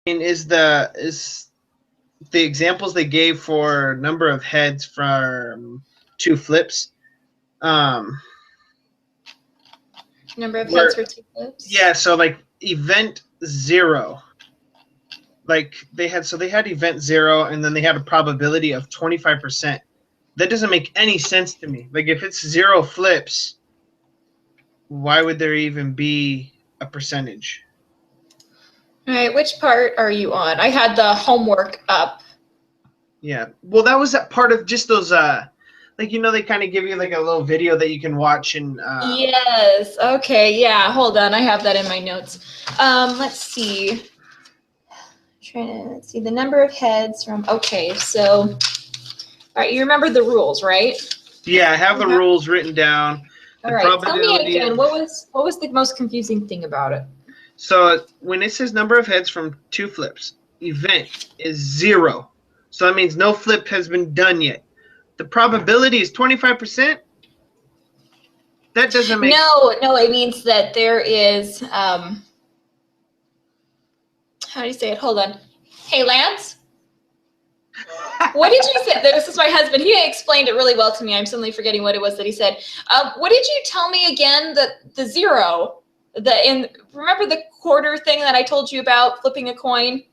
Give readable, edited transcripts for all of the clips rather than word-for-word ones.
Is the examples they gave for number of heads from 2 flips. Number of heads for 2 flips? Yeah, so like event 0. Like they had event 0 and then they had a probability of 25%. That doesn't make any sense to me. Like if it's 0 flips, why would there even be a percentage? All right, which part are you on? I had the homework up. Yeah, well, that was that part of just those, like, they kind of give you like a little video that you can watch and. Yes. Okay. Yeah. Hold on. I have that in my notes. Let's see. Let's see the number of heads from. Okay. So, all right. You remember the rules, right? Yeah, I have the rules written down. All right. Tell me again. What was the most confusing thing about it? So when it says number of heads from 2 flips, event is 0. So that means no flip has been done yet. The probability is 25%. That doesn't make No, it means that there is how do you say it? Hold on. Hey, Lance? What did you say? This is my husband. He explained it really well to me. I'm suddenly forgetting what it was that he said. What did you tell me again? The 0, remember the quarter thing that I told you about flipping a coin?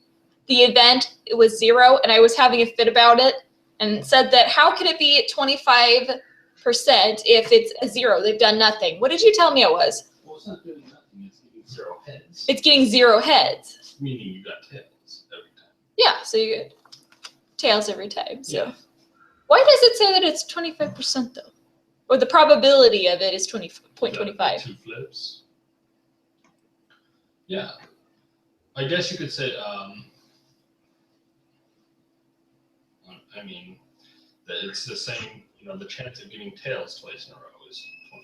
The event, it was 0, and I was having a fit about it and said that how could it be 25% if it's a 0? They've done nothing. What did you tell me it was? Well, it's not doing nothing. It's getting 0 heads. It's getting 0 heads. Meaning you got tails every time. Yeah, so you get tails every time. So yeah. Why does it say that it's 25% though? Or the probability of it is 20.25? 2 flips. Yeah. I guess you could say, I mean, that it's the same, the chance of getting tails twice in a row is 25%.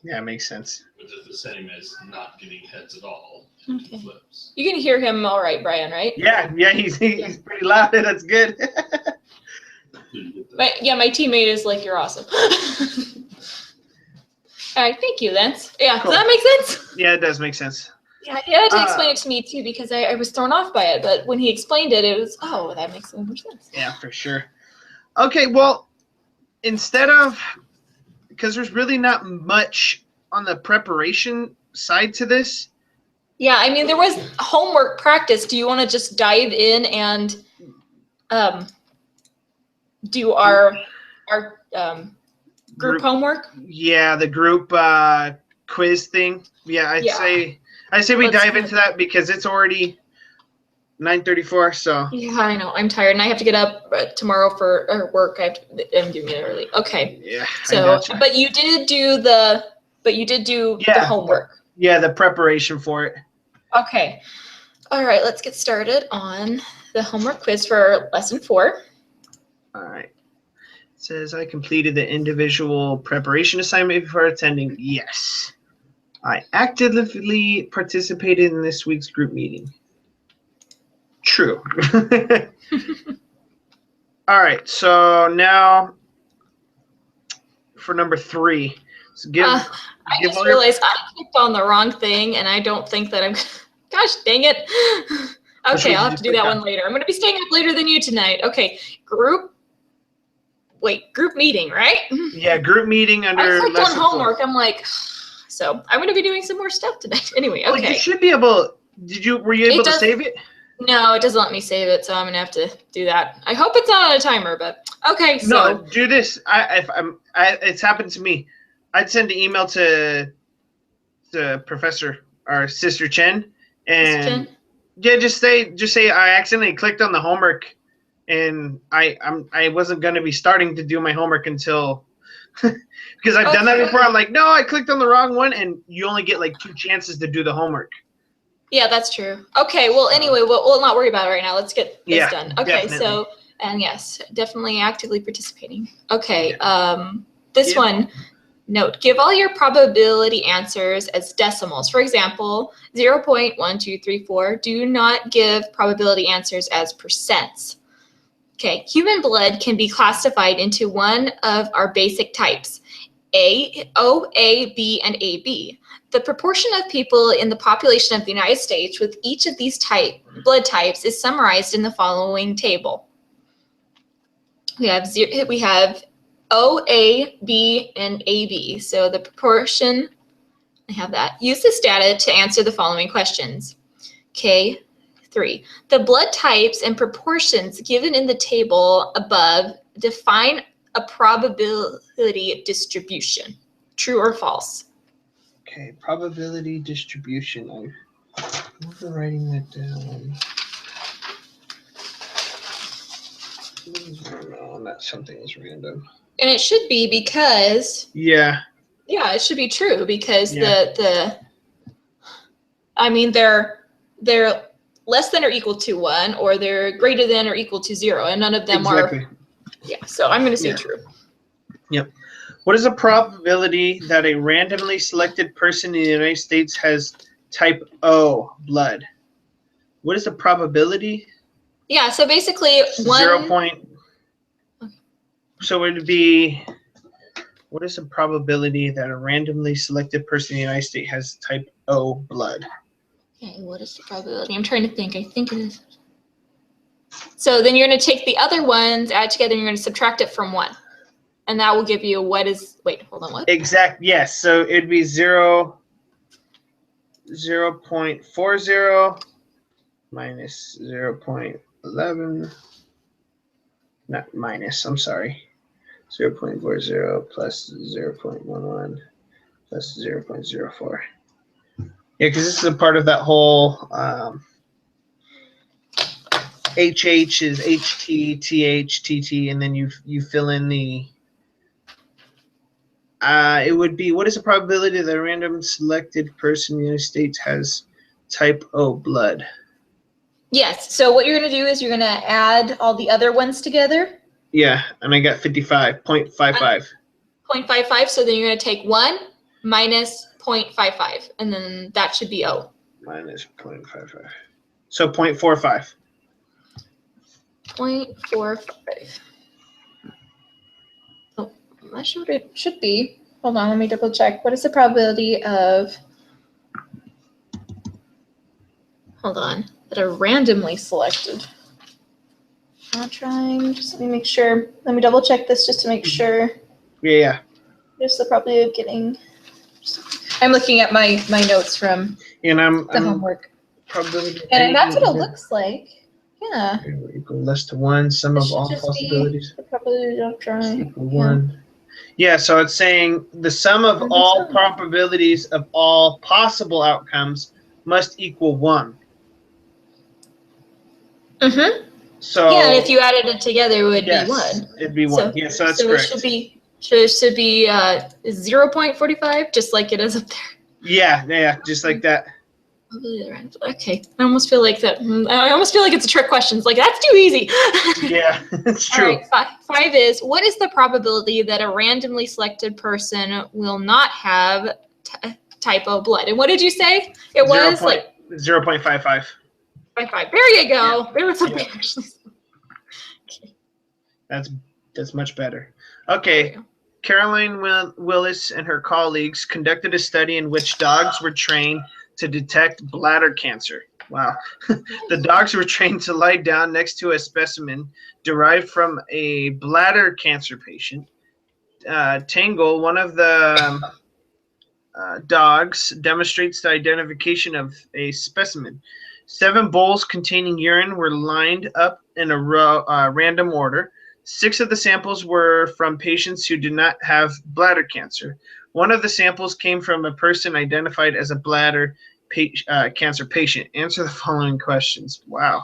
Yeah, it makes sense. Which is the same as not getting heads at all. Okay. 2 flips. You can hear him all right, Brian, right? Yeah, he's pretty loud. That's good. My teammate is like, you're awesome. All right, thank you, Lance. Yeah, cool. Does that make sense? Yeah, it does make sense. Yeah, he had to explain it to me too because I was thrown off by it. But when he explained it, it was, oh, that makes so much sense. Yeah, for sure. Okay, well, instead of, because there's really not much on the preparation side to this. Yeah, I mean, there was homework practice. Do you want to just dive in and do our group homework? Yeah, the group quiz thing. Yeah, I'd say we dive into that because it's already 9:34. So yeah, I know I'm tired and I have to get up tomorrow for work. I'm doing it early. Okay. Yeah. So, but you did do the homework. Yeah, the preparation for it. Okay. All right, let's get started on the homework quiz for lesson 4. All right. It says I completed the individual preparation assignment before attending. Yes. I actively participated in this week's group meeting. True. All right, so now for number 3. So I just realized I clicked on the wrong thing, and I don't think that I'm. Gosh, dang it. Okay, I'll have to do that one later. I'm going to be staying up later than you tonight. Okay, group meeting, right? Yeah, group meeting under. I clicked on homework. 4. I'm like, so I'm going to be doing some more stuff tonight. Anyway, okay. Oh, you should be able. Were you able to save it? No, it doesn't let me save it, so I'm gonna have to do that. I hope it's not on a timer, but okay. So no, do this. It's happened to me. I'd send an email to Professor or Sister Chen, and just say I accidentally clicked on the homework, and I wasn't gonna be starting to do my homework until because I've done that before. I'm like, no, I clicked on the wrong one, and you only get like 2 chances to do the homework. Yeah, that's true. Okay, well, anyway, we'll not worry about it right now. Let's get this done. Okay, definitely. So, and yes, definitely actively participating. Okay, this one, note, give all your probability answers as decimals. For example, 0.1234. Do not give probability answers as percents. Okay, human blood can be classified into one of our basic types, O, A, B, and AB. The proportion of people in the population of the United States with each of these blood types is summarized in the following table. We have O, A, B, and AB. So the proportion, I have that. Use this data to answer the following questions. K3. The blood types and proportions given in the table above define a probability distribution. True or false? Okay, probability distribution. I'm writing that down. No, not something is random. And it should be because yeah, it should be true because Yeah. they're less than or equal to 1, or they're greater than or equal to 0, and none of them exactly. are. Yeah, so I'm going to say Yeah. true. Yep. What is the probability that a randomly selected person in the United States has type O blood? What is the probability? Yeah, so basically 0. So it would be, what is the probability that a randomly selected person in the United States has type O blood? Okay, what is the probability? I'm trying to think. I think it is. So then you're going to take the other ones, add together, and you're going to subtract it from 1. And that will give you wait, hold on, what? Exact, yes. So it'd be 0.40 minus 0.11. Not minus, I'm sorry. 0.40 plus 0.11 plus 0.04. Yeah, because this is a part of that whole HH is HT, TH, TT, and then you fill in the. It would be, what is the probability that a random selected person in the United States has type O blood? Yes. So what you're going to do is you're going to add all the other ones together. Yeah, and I got 55.55. 0.55. So then you're going to take 1 minus 0.55, and then that should be O. Minus 0.55. So 0.45. 0.45. Oh, I'm not sure what it should be. Hold on, let me double check. What is the probability of, that are randomly selected? Not trying, just let me make sure. Let me double check this just to make sure. Yeah. Just the probability of getting, I'm looking at my notes from And I'm homework. Probability. And that's what it looks like. Yeah. Equal less to 1, sum of all possibilities. The probability of trying. Equal 1. Yeah, so it's saying the sum of all probabilities of all possible outcomes must equal 1. Mm-hmm. So yeah, and if you added it together, it would be 1. It'd be 1. So that's correct. It should be 0.45, just like it is up there. Yeah, just like that. Okay, I almost feel like that. I almost feel like it's a trick question. It's like, that's too easy. Yeah, it's true. All right, 5 is, what is the probability that a randomly selected person will not have type O blood? And what did you say? It was 0.55. 0.5. There you go. Yeah. There was something actually. Okay. That's much better. Okay. Caroline Willis and her colleagues conducted a study in which dogs were trained to detect bladder cancer. Wow. The dogs were trained to lie down next to a specimen derived from a bladder cancer patient. Tangle, one of the dogs, demonstrates the identification of a specimen. 7 bowls containing urine were lined up in a random order. 6 of the samples were from patients who did not have bladder cancer. 1 of the samples came from a person identified as a bladder cancer patient. Answer the following questions. Wow.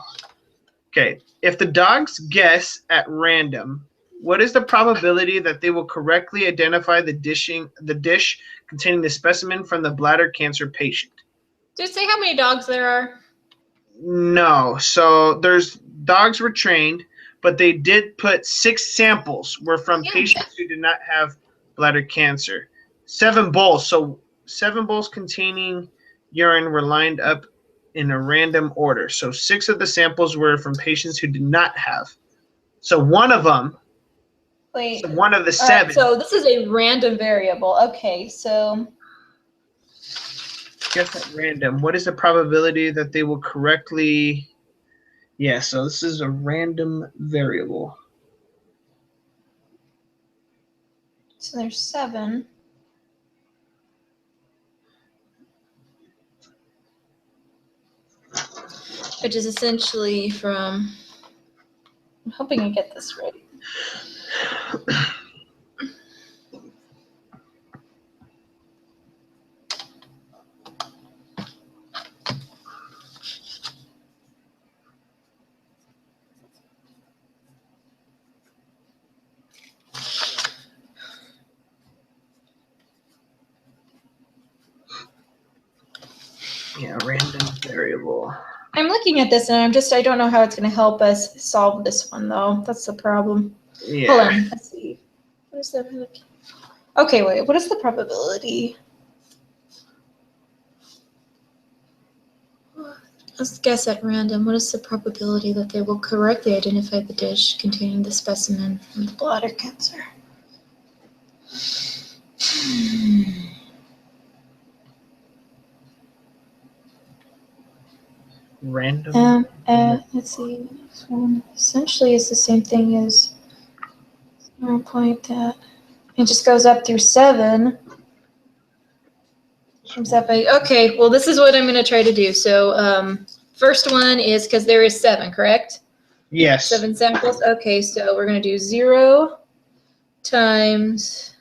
Okay. If the dogs guess at random, what is the probability that they will correctly identify the dish containing the specimen from the bladder cancer patient? Did it say how many dogs there are? No. So dogs were trained, but they did put 6 samples were from patients who did not have bladder cancer. 7 bowls. So 7 bowls containing urine were lined up in a random order. So 6 of the samples were from patients who did not have. So one of them Wait. So one of the 7. So this is a random variable. Okay, so. Guess at random. What is the probability that they will correctly? Yeah, so this is a random variable. So there's 7. Which is essentially from, I'm hoping I get this right. Yeah, random variable. I'm looking at this and I don't know how it's going to help us solve this one though. That's the problem. Yeah. Hold on. Let's see. What is that? Okay, wait. What is the probability? Let's guess at random. What is the probability that they will correctly identify the dish containing the specimen with bladder cancer? Random. Let's see. This one essentially is the same thing as 0.. It just goes up through 7. Comes up by, okay, well, this is what I'm going to try to do. So first one is because there is 7, correct? Yes. 7 samples. Okay, so we're going to do 0 times.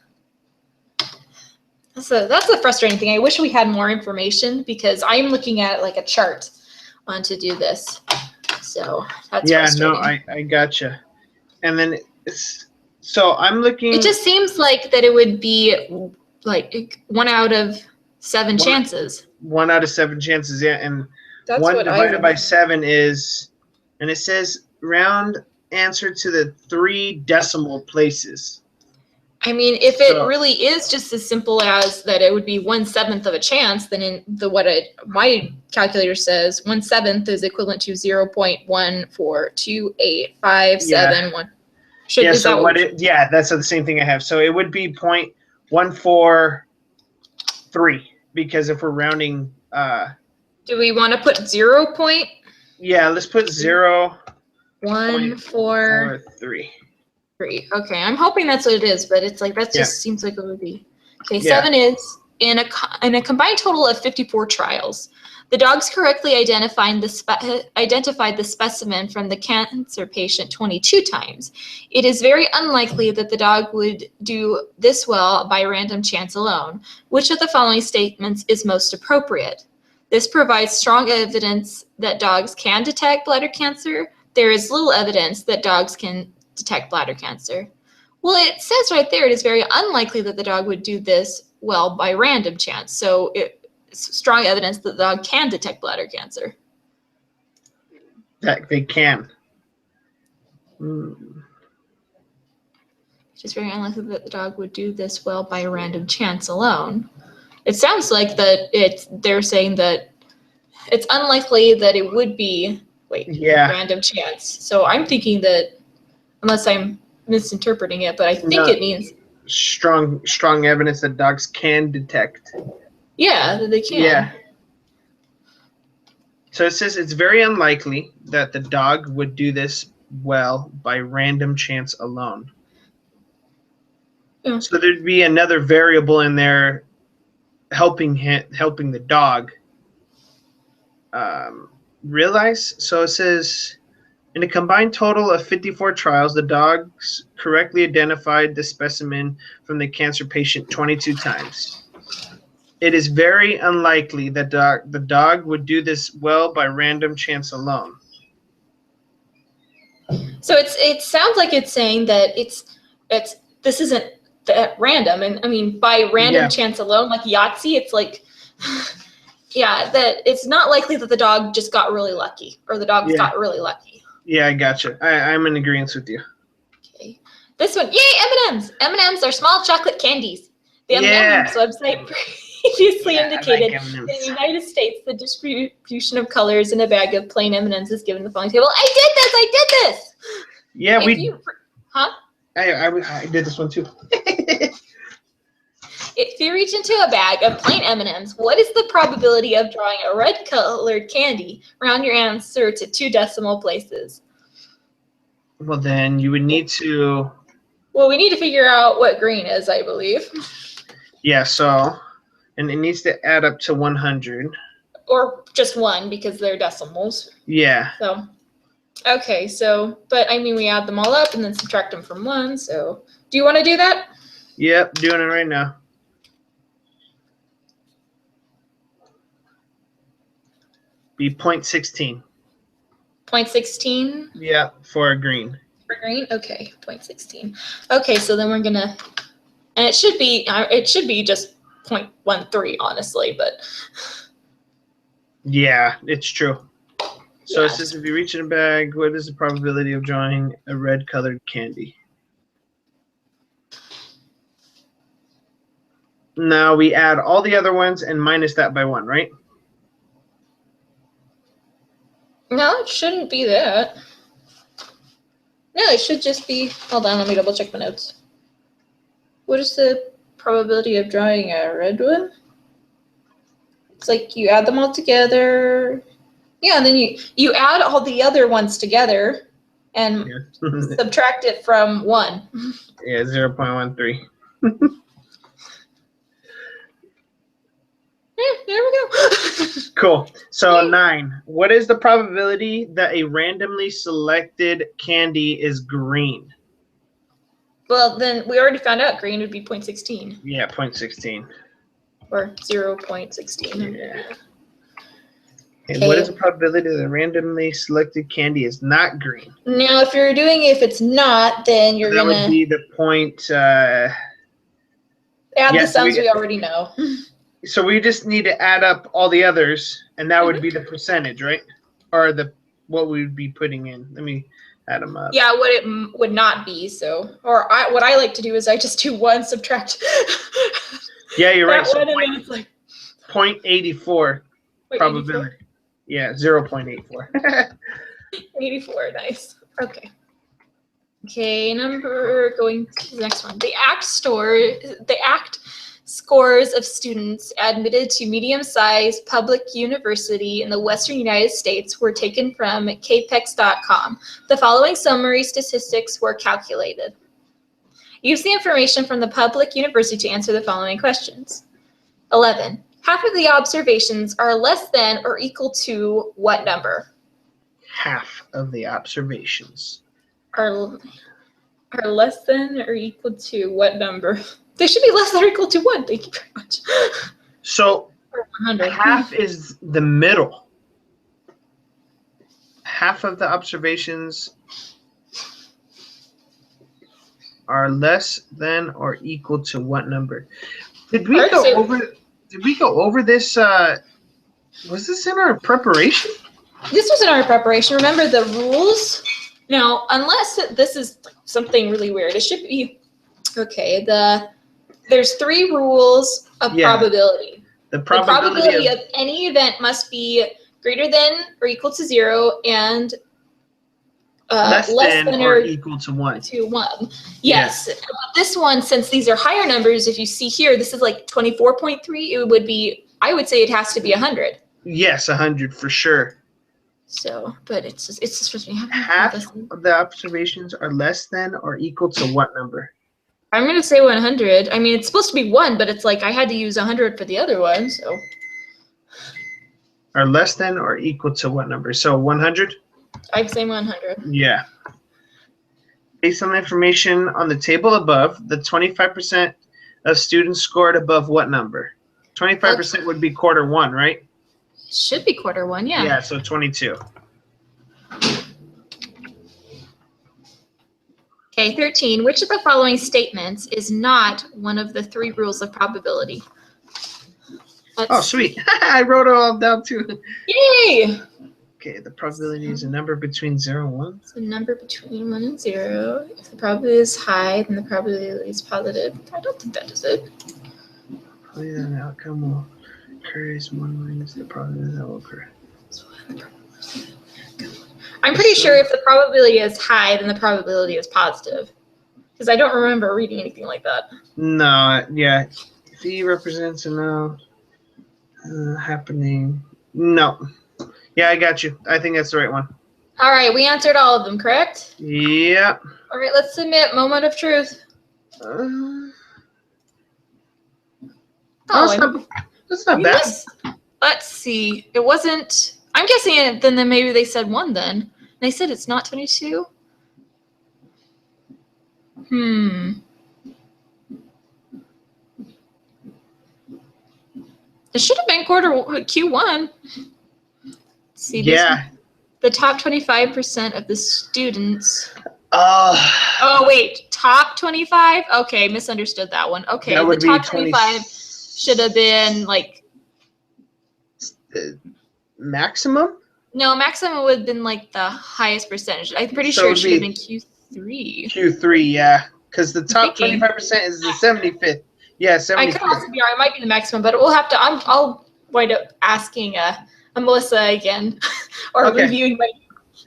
That's a frustrating thing. I wish we had more information because I'm looking at like a chart on to do this. So that's frustrating. No, I gotcha. And then so I'm looking. It just seems like that it would be like 1 out of 7 chances. 1 out of 7 chances, yeah. And That's 1 what divided by 7 is, and it says round answer to the 3 decimal places. I mean, if it really is just as simple as that it would be 1/7 of a chance, then in my calculator says 1/7 is equivalent to 0.1428571. That's the same thing I have. So it would be 0.143 because if we're rounding. Do we want to put 0 point? Yeah, let's put 0.143. Okay, I'm hoping that's what it is, but it's like that just seems like it would be. Okay, 7 is in a combined total of 54 trials. The dogs correctly identified the specimen from the cancer patient 22 times. It is very unlikely that the dog would do this well by random chance alone. Which of the following statements is most appropriate? This provides strong evidence that dogs can detect bladder cancer. There is little evidence that dogs can detect bladder cancer. Well, it says right there it is very unlikely that the dog would do this well by random chance. So it's strong evidence that the dog can detect bladder cancer. That they can. It's very unlikely that the dog would do this well by random chance alone. It sounds like that they're saying that it's unlikely that it would be random chance. So I'm thinking that, unless I'm misinterpreting it, but I think it means strong evidence that dogs can detect. Yeah, that they can. Yeah. So it says it's very unlikely that the dog would do this well by random chance alone. Yeah. So there'd be another variable in there helping the dog realize. So it says, in a combined total of 54 trials, the dogs correctly identified the specimen from the cancer patient 22 times. It is very unlikely that the dog would do this well by random chance alone. So it sounds like it's saying that this isn't that random, and I mean by random chance alone, like Yahtzee, it's like that it's not likely that the dog just got really lucky or the dog got really lucky. Yeah, I gotcha. I'm in agreement with you. Okay, this one, yay, M&Ms! M&Ms are small chocolate candies. The M&Ms website previously indicated that in the United States, the distribution of colors in a bag of plain M&Ms is given the following table. I did this! Yeah, I did this one too. If you reach into a bag of plain M&Ms, what is the probability of drawing a red-colored candy? Round your answer to 2 decimal places. Well, then you would need to. Well, we need to figure out what green is, I believe. Yeah. So, and it needs to add up to 100. Or just 1 because they're decimals. Yeah. So, okay. So, but I mean, we add them all up and then subtract them from 1. So, do you want to do that? Yep. Doing it right now. Be 0.16. 0.16? Yeah, for a green. For green? Okay, 0.16. Okay, so then we're gonna, and it should be just 0.13, honestly, but. Yeah, it's true. So Yeah. it says if you reach in a bag, what is the probability of drawing a red colored candy? Now we add all the other ones and minus that by 1, right? No, it shouldn't be that. No, it should just be, hold on, let me double check my notes. What is the probability of drawing a red one? It's like you add them all together. Yeah, and then you add all the other ones together and subtract it from 1. Yeah, 0.13. Yeah, there we go. Cool. So 9. What is the probability that a randomly selected candy is green? Well, then we already found out green would be 0.16. Yeah, 0.16. Or 0.16. Yeah. And what is the probability that a randomly selected candy is not green? Now, if it's not, then you're that gonna. That would be the point. Add the sums we already know. So we just need to add up all the others, and that would be the percentage, right? Or what we would be putting in. Let me add them up. Yeah, what it would not be. So, what I like to do is I just do 1 subtract. Yeah, you're right. So and then it's like 0.84 probability. 84? Yeah, 0.84. 84, nice. Okay. Okay, going to the next one. The ACT scores of students admitted to medium-sized public university in the Western United States were taken from capex.com. The following summary statistics were calculated. Use the information from the public university to answer the following questions. 11. Half of the observations are less than or equal to what number? Half of the observations are less than or equal to what number? They should be less than or equal to 1. Thank you very much. So 100. Half is the middle. Half of the observations are less than or equal to what number? Did we go over this? Was this in our preparation? This was in our preparation. Remember the rules? Now, unless this is something really weird, it should be okay. There's 3 rules of probability. The probability of any event must be greater than or equal to 0 and less than or equal to 1. Yes. This one, since these are higher numbers, if you see here, this is like 24.3. It would be, I would say it has to be 100. Yes, 100 for sure. So, but it's just supposed to be half of the observations are less than or equal to what number? I'm going to say 100. I mean, it's supposed to be 1, but it's like I had to use 100 for the other one, so. Are less than or equal to what number? So 100? I'd say 100. Yeah. Based on the information on the table above, the 25% of students scored above what number? 25% would be quarter 1, right? It should be quarter 1, yeah. Yeah, so 22. Okay, 13. Which of the following statements is not one of the 3 rules of probability? Sweet. I wrote it all down too. Yay! Okay, the probability is a number between 0 and 1. It's a number between 1 and 0. If the probability is high, then the probability is positive. I don't think that is it. Probably that outcome will occur is 1 minus the probability that will occur. I'm pretty sure if the probability is high, then the probability is positive. Because I don't remember reading anything like that. No, yeah. If E represents a no happening. No. Yeah, I got you. I think that's the right one. All right, we answered all of them, correct? Yeah. All right, let's submit moment of truth. That's not bad. Let's see. It wasn't. I'm guessing then maybe they said 1 then. They said it's not 22. It should have been quarter Q1. See, yeah. The top 25% of the students. Oh, wait. Top 25? Okay, misunderstood that one. Okay, that would the top be 25 should have been like. Maximum? No, maximum would have been like the highest percentage. I'm pretty sure it should have been Q3. Q3, yeah. Because the top 25% is the 75th. Yeah, 75th. I could also be wrong. It might be the maximum, but we'll have to. I'll wind up asking Melissa again, or reviewing my.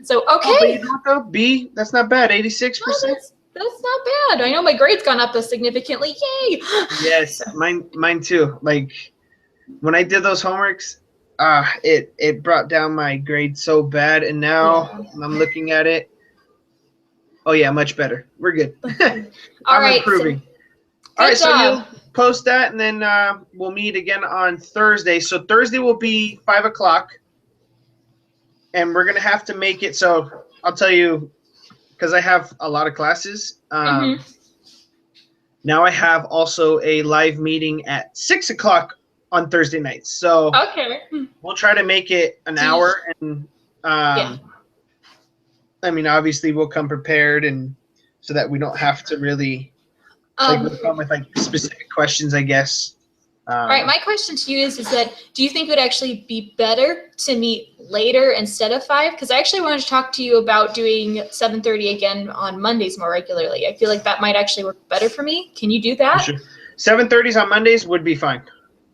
So okay. Oh, but you know what though? B, that's not bad. 86%. No, that's not bad. I know my grade's gone up significantly. Yay! Yes, mine too. Like when I did those homeworks, it brought down my grade so bad, and now I'm looking at it. Oh yeah, much better. We're good. All right, improving. All right, so you'll post that, and then we'll meet again on Thursday. So Thursday will be 5 o'clock, and we're gonna have to make it. So I'll tell you, because I have a lot of classes. Now I have also a live meeting at 6 o'clock on Thursday nights. So we'll try to make it an hour, and I mean, obviously we'll come prepared, and so that we don't have to really we'll come with like specific questions, I guess. All right, my question to you is that do you think it would actually be better to meet later instead of 5? Because I actually wanted to talk to you about doing 7:30 again on Mondays more regularly. I feel like that might actually work better for me. Can you do that? Sure. 7:30s on Mondays would be fine.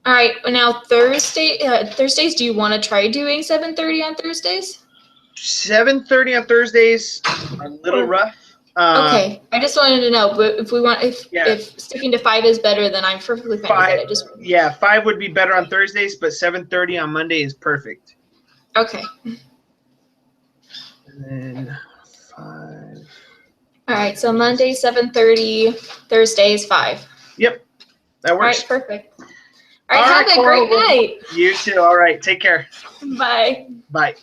All right, now Thursdays, do you want to try doing 7:30 on Thursdays? 7:30 on Thursdays, a little rough. Okay, I just wanted to know, but if sticking to 5 is better, then I'm perfectly fine with it. 5 would be better on Thursdays, but 7:30 on Monday is perfect. Okay. And then 5. All right, so Monday 7:30, Thursdays 5. Yep, that works. All right, perfect. All right, have a great night. You too. All right, take care. Bye. Bye.